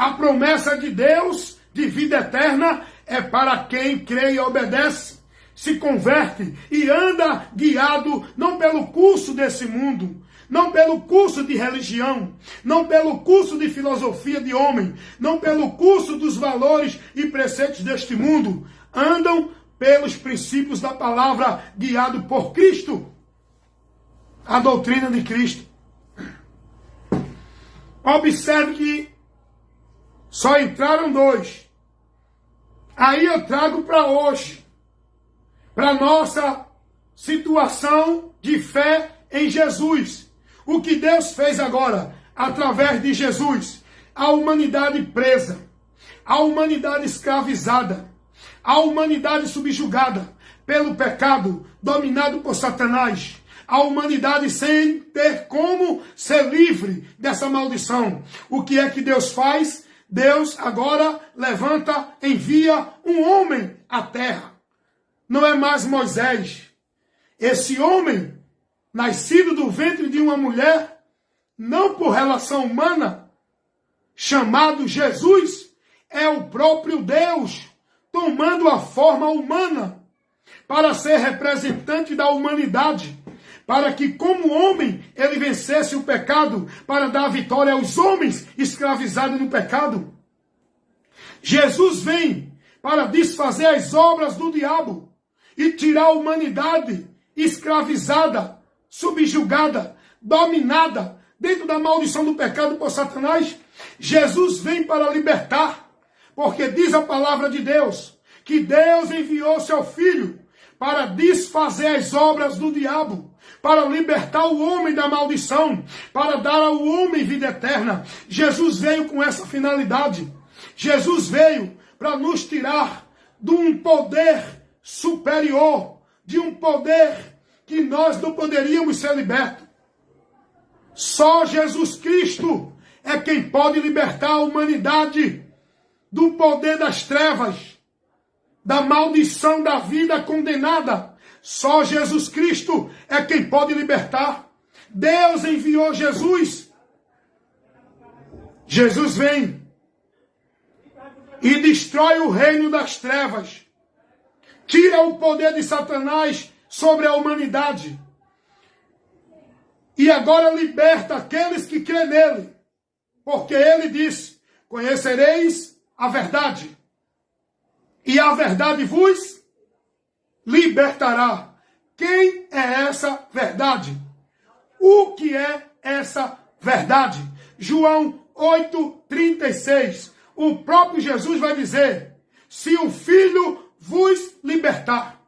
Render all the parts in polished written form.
A promessa de Deus de vida eterna é para quem crê e obedece, se converte e anda guiado não pelo curso desse mundo, não pelo curso de religião, não pelo curso de filosofia de homem, não pelo curso dos valores e preceitos deste mundo. Andam pelos princípios da palavra, guiado por Cristo, a doutrina de Cristo. Observe que só entraram 2. Aí eu trago para hoje, para nossa situação de fé em Jesus. O que Deus fez agora, através de Jesus, a humanidade presa, a humanidade escravizada, a humanidade subjugada pelo pecado, dominado por Satanás, a humanidade sem ter como ser livre dessa maldição. O que é que Deus faz? Deus agora levanta, envia um homem à terra. Não é mais Moisés. Esse homem, nascido do ventre de uma mulher, não por relação humana, chamado Jesus, é o próprio Deus, tomando a forma humana, para ser representante da humanidade, para que, como homem, ele vencesse o pecado, para dar vitória aos homens escravizados no pecado. Jesus vem para desfazer as obras do diabo e tirar a humanidade escravizada, subjugada, dominada, dentro da maldição do pecado por Satanás. Jesus vem para libertar, porque diz a palavra de Deus, que Deus enviou seu Filho para desfazer as obras do diabo, para libertar o homem da maldição, para dar ao homem vida eterna. Jesus veio com essa finalidade. Jesus veio para nos tirar de um poder superior, de um poder que nós não poderíamos ser libertos. Só Jesus Cristo é quem pode libertar a humanidade do poder das trevas, da maldição da vida condenada. Só Jesus Cristo é quem pode libertar. Deus enviou Jesus. Jesus vem e destrói o reino das trevas. Tira o poder de Satanás sobre a humanidade. E agora liberta aqueles que crêem nele. Porque ele disse: conhecereis a verdade, e a verdade vos libertará. Quem é essa verdade? O que é essa verdade? João 8,36. O próprio Jesus vai dizer: se o Filho vos libertar,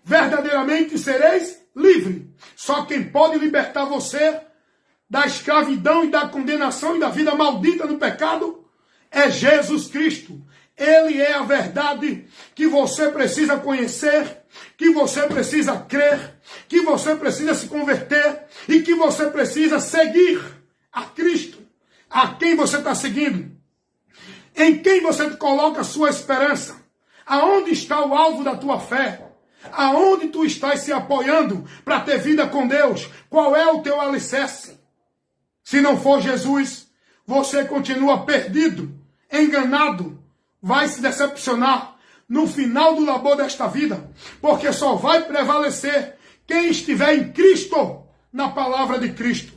verdadeiramente sereis livres. Só quem pode libertar você da escravidão e da condenação e da vida maldita no pecado é Jesus Cristo. Ele é a verdade que você precisa conhecer, que você precisa crer, que você precisa se converter e que você precisa seguir a Cristo. A quem você está seguindo? Em quem você coloca a sua esperança? Aonde está o alvo da tua fé? Aonde tu estás se apoiando para ter vida com Deus? Qual é o teu alicerce? Se não for Jesus, você continua perdido, enganado, vai se decepcionar no final do labor desta vida, porque só vai prevalecer quem estiver em Cristo, na palavra de Cristo.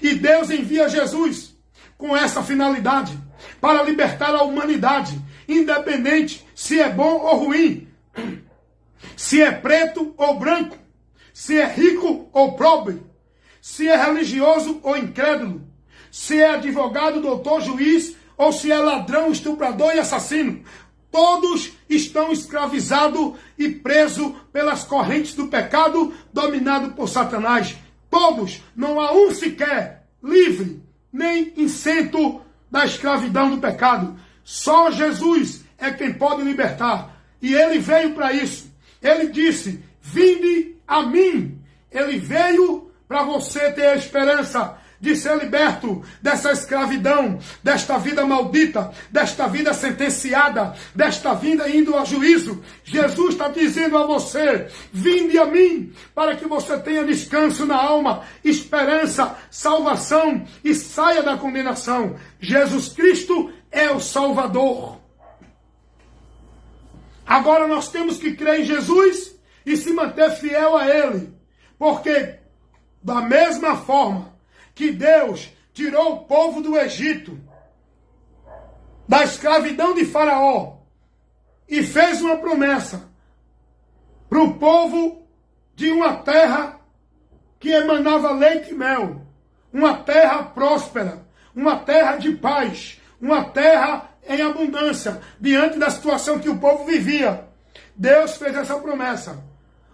E Deus envia Jesus com essa finalidade, para libertar a humanidade, independente se é bom ou ruim, se é preto ou branco, se é rico ou pobre, se é religioso ou incrédulo, se é advogado, doutor, juiz, ou se é ladrão, estuprador e assassino. Todos estão escravizados e presos pelas correntes do pecado, dominado por Satanás. Todos, não há um sequer livre, nem isento da escravidão do pecado. Só Jesus é quem pode libertar. E ele veio para isso. Ele disse: vinde a mim. Ele veio para você ter a esperança de ser liberto dessa escravidão, desta vida maldita, desta vida sentenciada, desta vida indo a juízo. Jesus está dizendo a você: vinde a mim, para que você tenha descanso na alma, esperança, salvação e saia da condenação. Jesus Cristo é o Salvador. Agora nós temos que crer em Jesus e se manter fiel a Ele. Porque da mesma forma que Deus tirou o povo do Egito, da escravidão de Faraó, e fez uma promessa para o povo de uma terra que emanava leite e mel, uma terra próspera, uma terra de paz, uma terra em abundância, diante da situação que o povo vivia. Deus fez essa promessa.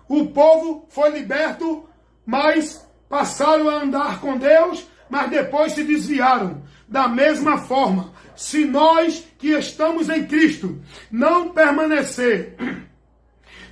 O povo foi liberto, mas passaram a andar com Deus, mas depois se desviaram. Da mesma forma, se nós que estamos em Cristo não permanecer,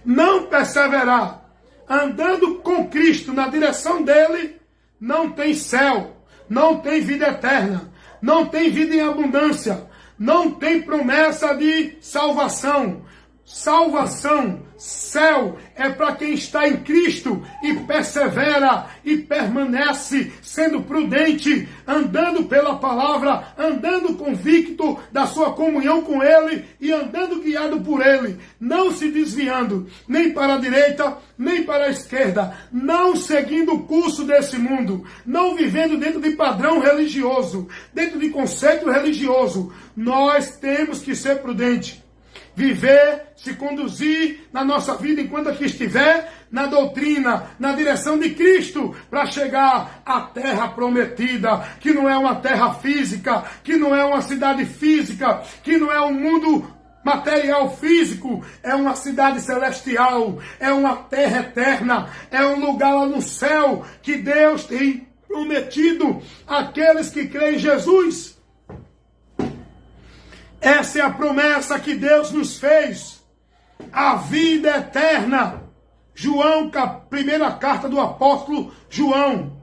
não perseverar, andando com Cristo na direção dele, não tem céu, não tem vida eterna, não tem vida em abundância, não tem promessa de salvação. Salvação, céu, é para quem está em Cristo e persevera e permanece sendo prudente, andando pela palavra, andando convicto da sua comunhão com Ele e andando guiado por Ele, não se desviando nem para a direita, nem para a esquerda, não seguindo o curso desse mundo, não vivendo dentro de padrão religioso, dentro de conceito religioso. Nós temos que ser prudentes. Viver, se conduzir na nossa vida enquanto aqui estiver, na doutrina, na direção de Cristo, para chegar à terra prometida, que não é uma terra física, que não é uma cidade física, que não é um mundo material físico, é uma cidade celestial, é uma terra eterna, é um lugar lá no céu que Deus tem prometido àqueles que creem em Jesus. Essa é a promessa que Deus nos fez, a vida eterna. João, primeira carta do apóstolo João,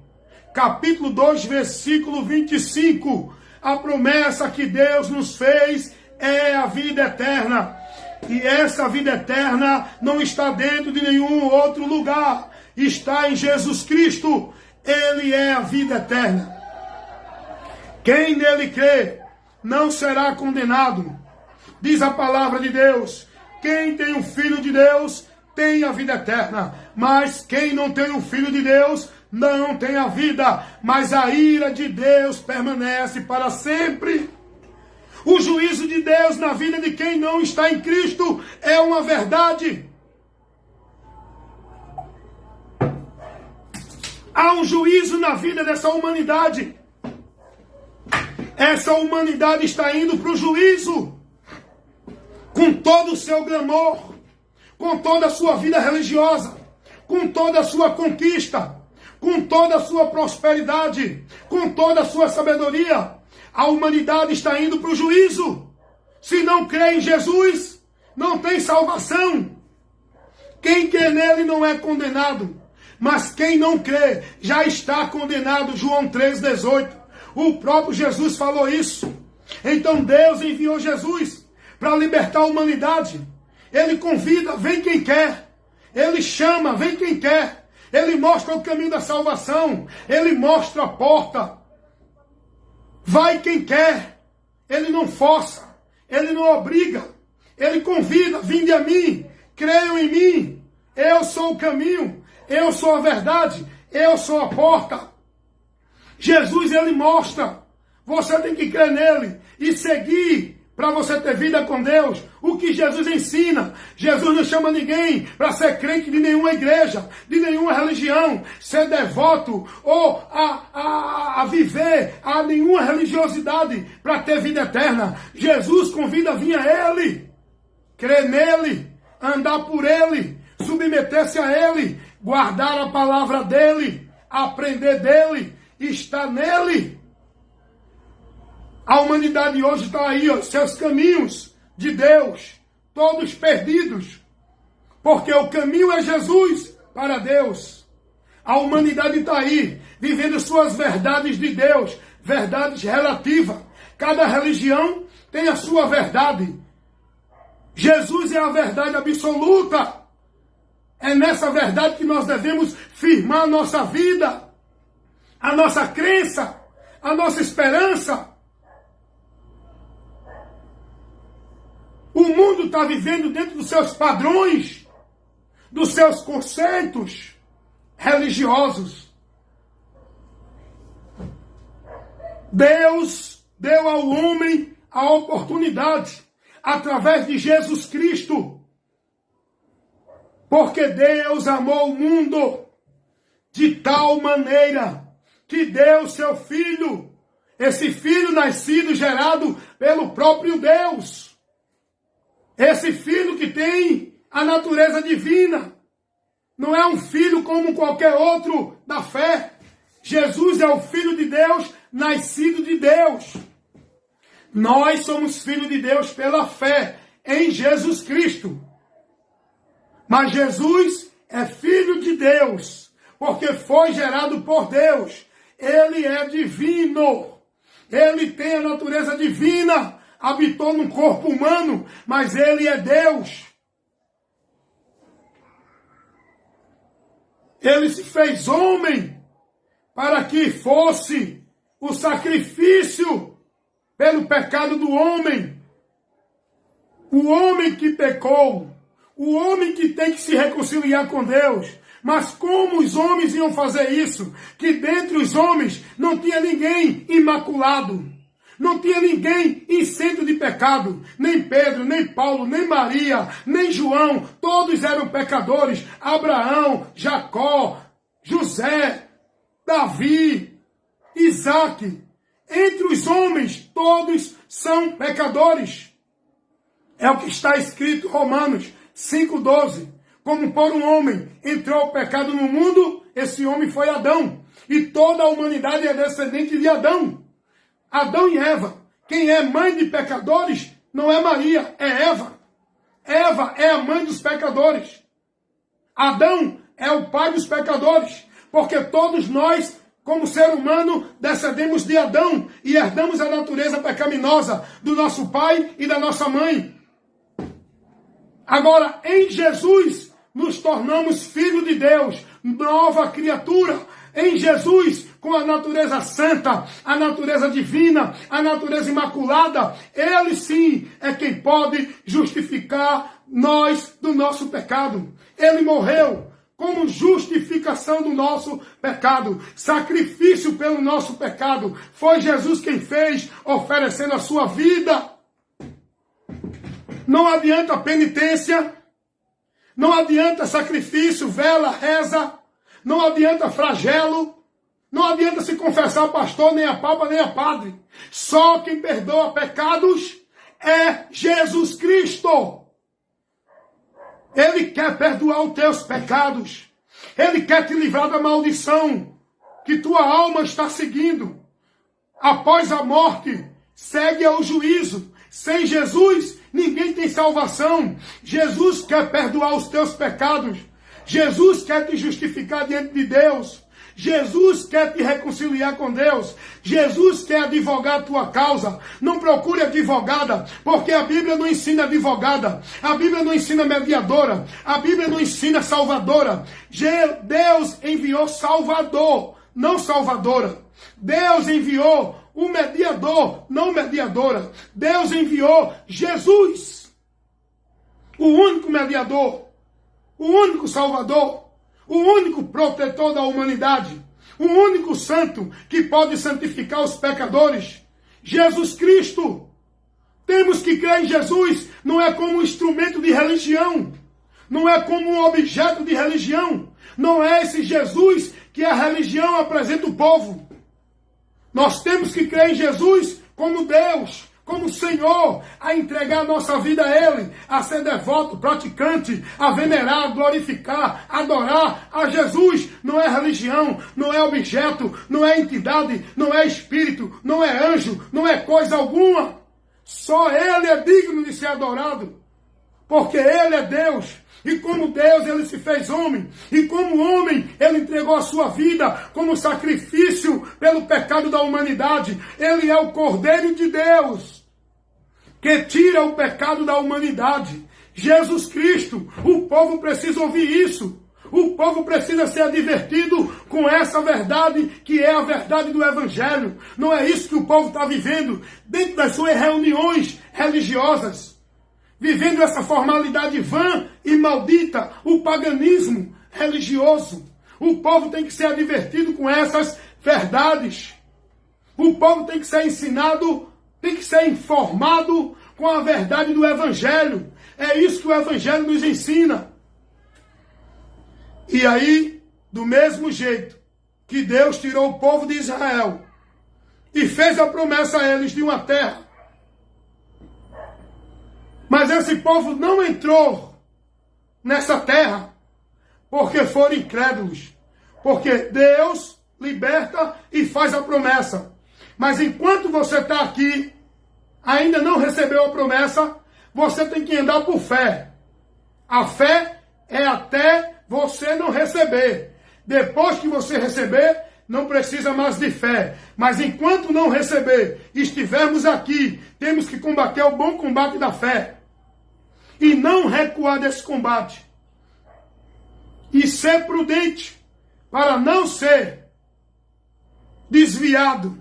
capítulo 2, versículo 25. A promessa que Deus nos fez é a vida eterna. E essa vida eterna não está dentro de nenhum outro lugar. Está em Jesus Cristo. Ele é a vida eterna. Quem nele crê não será condenado. Diz a palavra de Deus: quem tem o Filho de Deus tem a vida eterna. Mas quem não tem o Filho de Deus não tem a vida. Mas a ira de Deus permanece para sempre. O juízo de Deus na vida de quem não está em Cristo é uma verdade. Há um juízo na vida dessa humanidade. Essa humanidade está indo para o juízo, com todo o seu glamour, com toda a sua vida religiosa, com toda a sua conquista, com toda a sua prosperidade, com toda a sua sabedoria. A humanidade está indo para o juízo. Se não crê em Jesus, não tem salvação. Quem crê nele não é condenado, mas quem não crê já está condenado. João 3,18. O próprio Jesus falou isso. Então Deus enviou Jesus para libertar a humanidade. Ele convida, vem quem quer. Ele chama, vem quem quer. Ele mostra o caminho da salvação. Ele mostra a porta. Vai quem quer. Ele não força. Ele não obriga. Ele convida, vinde a mim. Creiam em mim. Eu sou o caminho. Eu sou a verdade. Eu sou a porta. Jesus, ele mostra. Você tem que crer nele e seguir para você ter vida com Deus. O que Jesus ensina. Jesus não chama ninguém para ser crente de nenhuma igreja, de nenhuma religião, ser devoto ou a viver a nenhuma religiosidade para ter vida eterna. Jesus convida a vir a ele, crer nele, andar por ele, submeter-se a ele, guardar a palavra dele, aprender dele, está nele. A humanidade hoje está aí, ó, seus caminhos de Deus, todos perdidos, porque o caminho é Jesus para Deus. A humanidade está aí, vivendo suas verdades de Deus, verdades relativas. Cada religião tem a sua verdade. Jesus é a verdade absoluta. É nessa verdade que nós devemos firmar a nossa vida, a nossa crença, a nossa esperança. O mundo está vivendo dentro dos seus padrões, dos seus conceitos religiosos. Deus deu ao homem a oportunidade, através de Jesus Cristo, porque Deus amou o mundo de tal maneira que deu seu Filho, esse Filho nascido, gerado pelo próprio Deus, esse Filho que tem a natureza divina, não é um filho como qualquer outro da fé. Jesus é o Filho de Deus, nascido de Deus. Nós somos filhos de Deus pela fé em Jesus Cristo. Mas Jesus é Filho de Deus, porque foi gerado por Deus. Ele é divino. Ele tem a natureza divina. Habitou num corpo humano, mas ele é Deus. Ele se fez homem para que fosse o sacrifício pelo pecado do homem. O homem que pecou, o homem que tem que se reconciliar com Deus. Mas como os homens iam fazer isso? Que dentre os homens não tinha ninguém imaculado. Não tinha ninguém isento de pecado. Nem Pedro, nem Paulo, nem Maria, nem João. Todos eram pecadores. Abraão, Jacó, José, Davi, Isaac. Entre os homens, todos são pecadores. É o que está escrito em Romanos 5,12. Como por um homem entrou o pecado no mundo, esse homem foi Adão. E toda a humanidade é descendente de Adão. Adão e Eva. Quem é mãe de pecadores não é Maria, é Eva. Eva é a mãe dos pecadores. Adão é o pai dos pecadores. Porque todos nós, como ser humano, descendemos de Adão e herdamos a natureza pecaminosa do nosso pai e da nossa mãe. Agora, em Jesus, nos tornamos filhos de Deus, nova criatura. Em Jesus, com a natureza santa, a natureza divina, a natureza imaculada, Ele sim é quem pode justificar nós do nosso pecado. Ele morreu como justificação do nosso pecado, sacrifício pelo nosso pecado. Foi Jesus quem fez, oferecendo a sua vida. Não adianta penitência, não adianta sacrifício, vela, reza, não adianta flagelo, não adianta se confessar pastor, nem a papa, nem a padre. Só quem perdoa pecados é Jesus Cristo. Ele quer perdoar os teus pecados. Ele quer te livrar da maldição que tua alma está seguindo. Após a morte, segue ao juízo. Sem Jesus, ninguém tem salvação. Jesus quer perdoar os teus pecados. Jesus quer te justificar diante de Deus. Jesus quer te reconciliar com Deus. Jesus quer advogar a tua causa. Não procure advogada, porque a Bíblia não ensina advogada. A Bíblia não ensina mediadora. A Bíblia não ensina salvadora. Deus enviou Salvador, não salvadora. Deus enviou o mediador, não mediadora. Deus enviou Jesus, o único mediador, o único salvador, o único protetor da humanidade, o único santo que pode santificar os pecadores, Jesus Cristo. Temos que crer em Jesus, não é como um instrumento de religião, não é como um objeto de religião, não é esse Jesus que a religião apresenta o povo. Nós temos que crer em Jesus como Deus, como Senhor, a entregar nossa vida a Ele, a ser devoto, praticante, a venerar, glorificar, adorar a Jesus. Não é religião, não é objeto, não é entidade, não é espírito, não é anjo, não é coisa alguma. Só Ele é digno de ser adorado, porque Ele é Deus. E como Deus, Ele se fez homem. E como homem, Ele entregou a sua vida como sacrifício pelo pecado da humanidade. Ele é o Cordeiro de Deus, que tira o pecado da humanidade. Jesus Cristo. O povo precisa ouvir isso. O povo precisa ser advertido com essa verdade, que é a verdade do Evangelho. Não é isso que o povo está vivendo dentro das suas reuniões religiosas. vivendo essa formalidade vã e maldita, o paganismo religioso. O povo tem que ser advertido com essas verdades. O povo tem que ser ensinado, tem que ser informado com a verdade do Evangelho. É isso que o Evangelho nos ensina. E aí, do mesmo jeito que Deus tirou o povo de Israel e fez a promessa a eles de uma terra, mas esse povo não entrou nessa terra porque foram incrédulos. Porque Deus liberta e faz a promessa. Mas enquanto você está aqui, ainda não recebeu a promessa, você tem que andar por fé. A fé é até você não receber. Depois que você receber, não precisa mais de fé. Mas enquanto não receber, estivermos aqui, temos que combater o bom combate da fé. E não recuar desse combate. E ser prudente, para não ser desviado,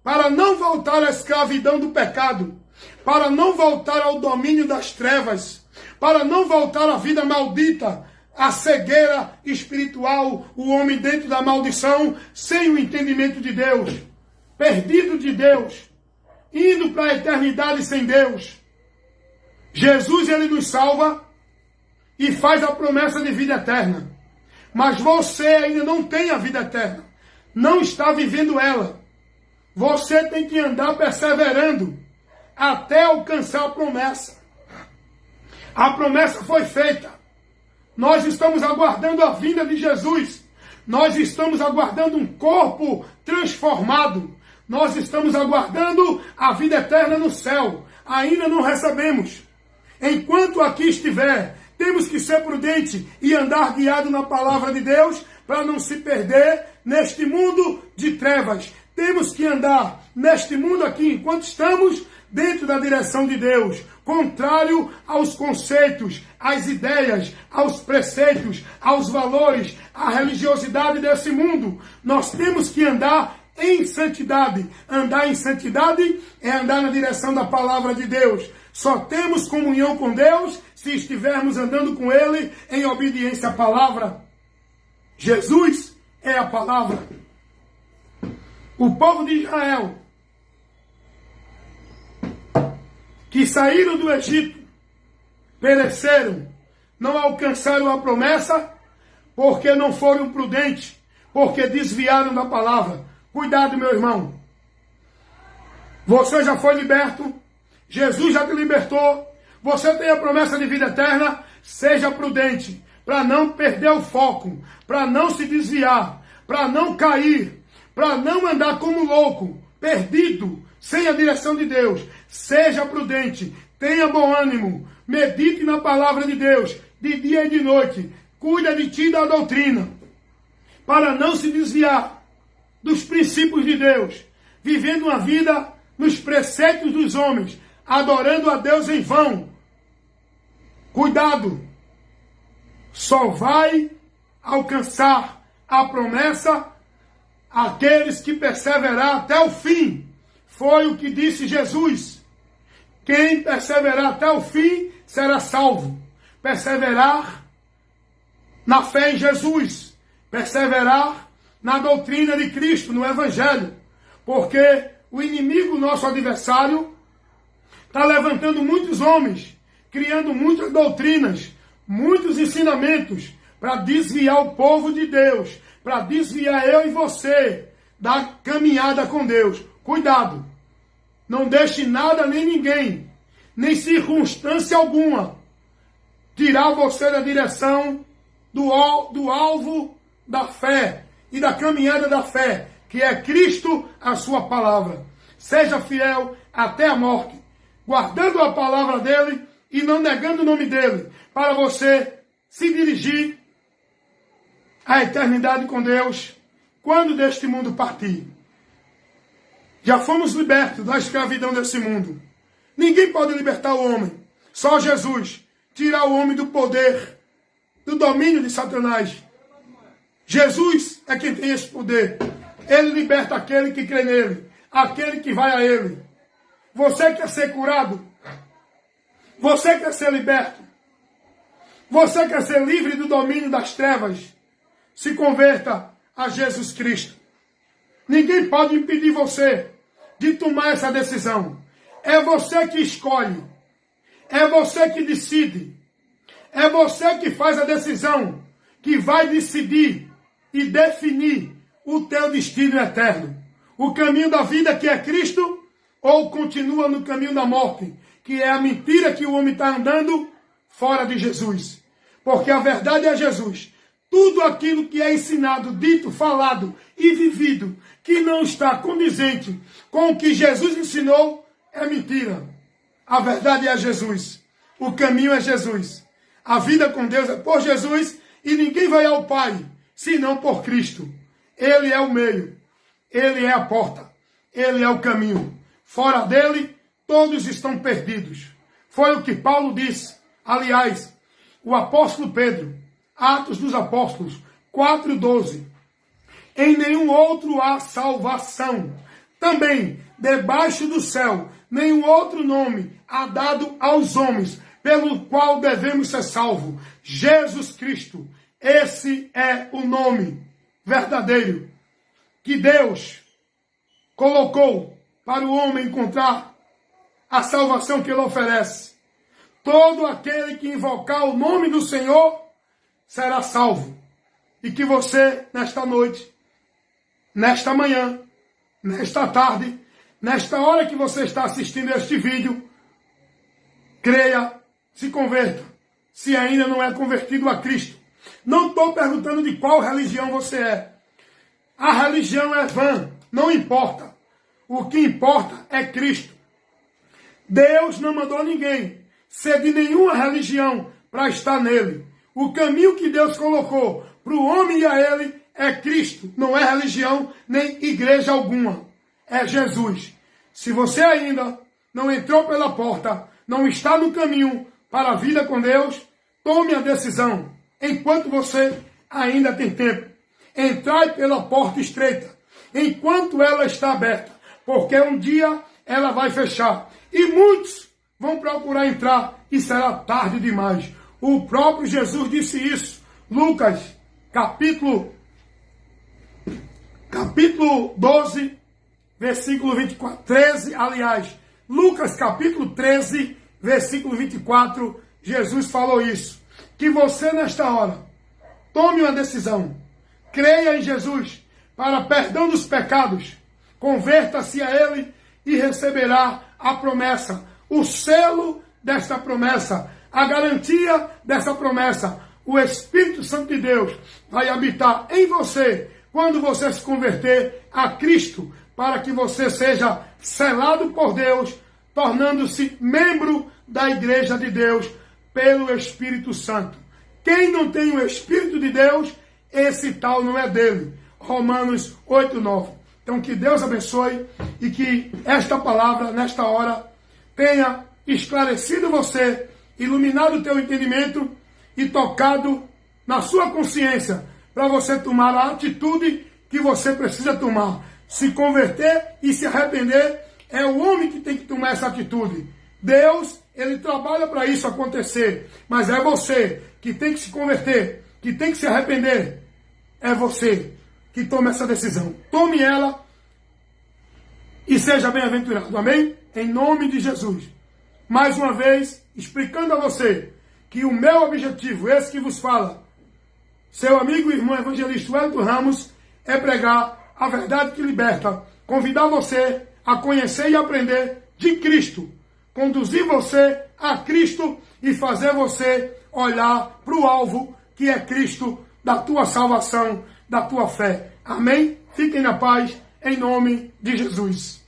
para não voltar à escravidão do pecado, para não voltar ao domínio das trevas, para não voltar à vida maldita, à cegueira espiritual, o homem dentro da maldição, sem o entendimento de Deus, perdido de Deus, indo para a eternidade sem Deus. Jesus, ele nos salva e faz a promessa de vida eterna. Mas você ainda não tem a vida eterna. Não está vivendo ela. Você tem que andar perseverando até alcançar a promessa. A promessa foi feita. Nós estamos aguardando a vinda de Jesus. Nós estamos aguardando um corpo transformado. Nós estamos aguardando a vida eterna no céu. Ainda não recebemos. Enquanto aqui estiver, temos que ser prudente e andar guiado na palavra de Deus para não se perder neste mundo de trevas. Temos que andar neste mundo aqui enquanto estamos dentro da direção de Deus, contrário aos conceitos, às ideias, aos preceitos, aos valores, à religiosidade desse mundo. Nós temos que andar em santidade. Andar em santidade é andar na direção da palavra de Deus. Só temos comunhão com Deus se estivermos andando com Ele em obediência à palavra. Jesus é a palavra. O povo de Israel, que saíram do Egito, pereceram, não alcançaram a promessa, porque não foram prudentes, porque desviaram da palavra. Cuidado, meu irmão. Você já foi liberto, Jesus já te libertou, você tem a promessa de vida eterna. Seja prudente, para não perder o foco, para não se desviar, para não cair, para não andar como louco, perdido, sem a direção de Deus. Seja prudente, tenha bom ânimo, medite na palavra de Deus, de dia e de noite, cuida de ti e da doutrina, para não se desviar dos princípios de Deus, vivendo uma vida nos preceitos dos homens, adorando a Deus em vão. Cuidado! Só vai alcançar a promessa aqueles que perseverar até o fim. Foi o que disse Jesus. Quem perseverar até o fim será salvo. Perseverar na fé em Jesus. Perseverar na doutrina de Cristo, no Evangelho. Porque o inimigo, nosso adversário, está levantando muitos homens, criando muitas doutrinas, muitos ensinamentos para desviar o povo de Deus, para desviar eu e você da caminhada com Deus. Cuidado! Não deixe nada nem ninguém, nem circunstância alguma, tirar você da direção do alvo da fé e da caminhada da fé, que é Cristo, a sua palavra. Seja fiel até a morte, guardando a palavra dele e não negando o nome dele, para você se dirigir à eternidade com Deus, quando deste mundo partir. Já fomos libertos da escravidão desse mundo. Ninguém pode libertar o homem, só Jesus. Tirar o homem do poder, do domínio de Satanás. Jesus é quem tem esse poder. Ele liberta aquele que crê nele, aquele que vai a ele. Você quer ser curado? Você quer ser liberto? Você quer ser livre do domínio das trevas? Se converta a Jesus Cristo. Ninguém pode impedir você de tomar essa decisão. É você que escolhe. É você que decide. É você que faz a decisão que vai decidir e definir o teu destino eterno. O caminho da vida, que é Cristo, ou continua no caminho da morte, que é a mentira que o homem está andando fora de Jesus. Porque a verdade é Jesus. Tudo aquilo que é ensinado, dito, falado e vivido, que não está condizente com o que Jesus ensinou, é mentira. A verdade é Jesus. O caminho é Jesus. A vida com Deus é por Jesus e ninguém vai ao Pai senão por Cristo. Ele é o meio. Ele é a porta. Ele é o caminho. Fora dele, todos estão perdidos. Foi o que Paulo disse. Aliás, o apóstolo Pedro, Atos dos Apóstolos 4:12. Em nenhum outro há salvação. Também, debaixo do céu, nenhum outro nome há dado aos homens, pelo qual devemos ser salvos. Jesus Cristo. Esse é o nome verdadeiro que Deus colocou para o homem encontrar a salvação que ele oferece. Todo aquele que invocar o nome do Senhor será salvo. E que você, nesta noite, nesta manhã, nesta tarde, nesta hora que você está assistindo este vídeo, creia, se converta, se ainda não é convertido a Cristo. Não estou perguntando de qual religião você é. A religião é vã, não importa. O que importa é Cristo. Deus não mandou ninguém ser de nenhuma religião para estar nele. O caminho que Deus colocou para o homem e a ele é Cristo. Não é religião nem igreja alguma. É Jesus. Se você ainda não entrou pela porta, não está no caminho para a vida com Deus, tome a decisão, enquanto você ainda tem tempo. Entrai pela porta estreita, enquanto ela está aberta, porque um dia ela vai fechar. E muitos vão procurar entrar e será tarde demais. O próprio Jesus disse isso. Lucas, capítulo 12, versículo 24. 13, aliás. Lucas, capítulo 13, versículo 24. Jesus falou isso. Que você, nesta hora, tome uma decisão. Creia em Jesus para perdão dos pecados. Converta-se a Ele e receberá a promessa. O selo desta promessa. A garantia dessa promessa. O Espírito Santo de Deus vai habitar em você quando você se converter a Cristo, para que você seja selado por Deus, tornando-se membro da Igreja de Deus pelo Espírito Santo. Quem não tem o Espírito de Deus, esse tal não é dele. Romanos 8:9. Então que Deus abençoe e que esta palavra, nesta hora, tenha esclarecido você, iluminado o teu entendimento e tocado na sua consciência, para você tomar a atitude que você precisa tomar. Se converter e se arrepender, é o homem que tem que tomar essa atitude. Deus, ele trabalha para isso acontecer, mas é você que tem que se converter, que tem que se arrepender. É você que toma essa decisão. Tome ela e seja bem-aventurado. Amém? Em nome de Jesus. Mais uma vez, explicando a você que o meu objetivo, esse que vos fala, seu amigo e irmão evangelista Wellington Ramos, é pregar a verdade que liberta, convidar você a conhecer e aprender de Cristo, conduzir você a Cristo e fazer você olhar para o alvo, que é Cristo, da tua salvação, da tua fé. Amém? Fiquem na paz, em nome de Jesus.